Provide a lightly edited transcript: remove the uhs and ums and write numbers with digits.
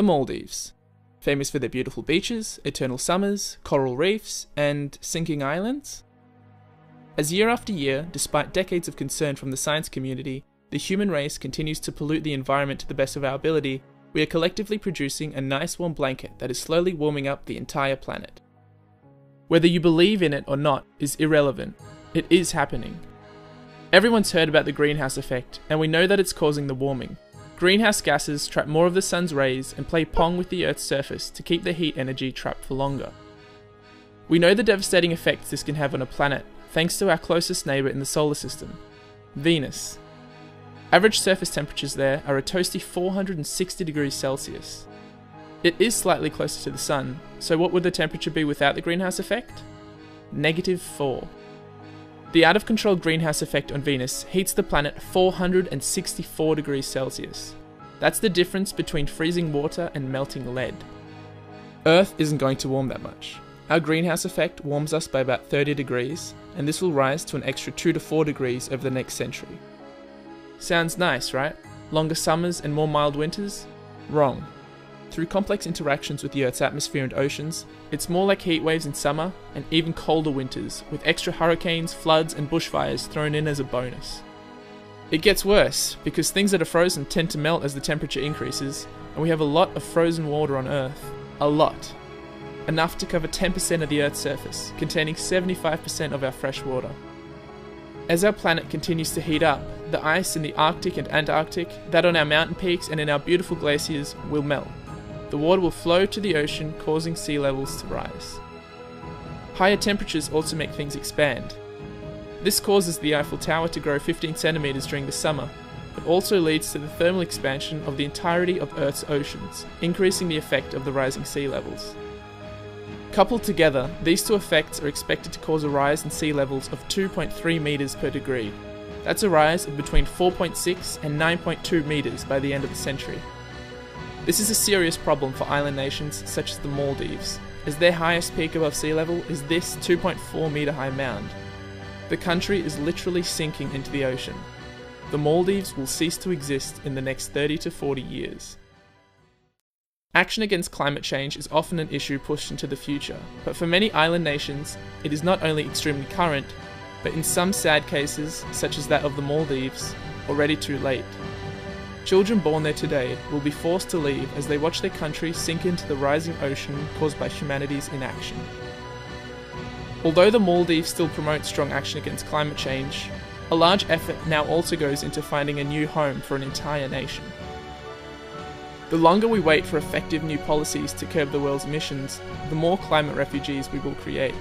The Maldives. Famous for their beautiful beaches, eternal summers, coral reefs, and sinking islands? As year after year, despite decades of concern from the science community, the human race continues to pollute the environment to the best of our ability, we are collectively producing a nice warm blanket that is slowly warming up the entire planet. Whether you believe in it or not is irrelevant. It is happening. Everyone's heard about the greenhouse effect, and we know that it's causing the warming. Greenhouse gases trap more of the sun's rays and play pong with the Earth's surface to keep the heat energy trapped for longer. We know the devastating effects this can have on a planet, thanks to our closest neighbour in the solar system, Venus. Average surface temperatures there are a toasty 460 degrees Celsius. It is slightly closer to the Sun, so what would the temperature be without the greenhouse effect? -4. The out-of-control greenhouse effect on Venus heats the planet 464 degrees Celsius. That's the difference between freezing water and melting lead. Earth isn't going to warm that much. Our greenhouse effect warms us by about 30 degrees, and this will rise to an extra 2 to 4 degrees over the next century. Sounds nice, right? Longer summers and more mild winters? Wrong. Through complex interactions with the Earth's atmosphere and oceans, it's more like heat waves in summer and even colder winters, with extra hurricanes, floods and bushfires thrown in as a bonus. It gets worse, because things that are frozen tend to melt as the temperature increases, and we have a lot of frozen water on Earth. A lot. Enough to cover 10% of the Earth's surface, containing 75% of our fresh water. As our planet continues to heat up, the ice in the Arctic and Antarctic, that on our mountain peaks and in our beautiful glaciers, will melt. The water will flow to the ocean, causing sea levels to rise. Higher temperatures also make things expand. This causes the Eiffel Tower to grow 15 centimeters during the summer, but also leads to the thermal expansion of the entirety of Earth's oceans, increasing the effect of the rising sea levels. Coupled together, these two effects are expected to cause a rise in sea levels of 2.3 meters per degree. That's a rise of between 4.6 and 9.2 meters by the end of the century. This is a serious problem for island nations such as the Maldives, as their highest peak above sea level is this 2.4 meter high mound. The country is literally sinking into the ocean. The Maldives will cease to exist in the next 30 to 40 years. Action against climate change is often an issue pushed into the future, but for many island nations, it is not only extremely current, but in some sad cases, such as that of the Maldives, already too late. Children born there today will be forced to leave as they watch their country sink into the rising ocean caused by humanity's inaction. Although the Maldives still promote strong action against climate change, a large effort now also goes into finding a new home for an entire nation. The longer we wait for effective new policies to curb the world's emissions, the more climate refugees we will create.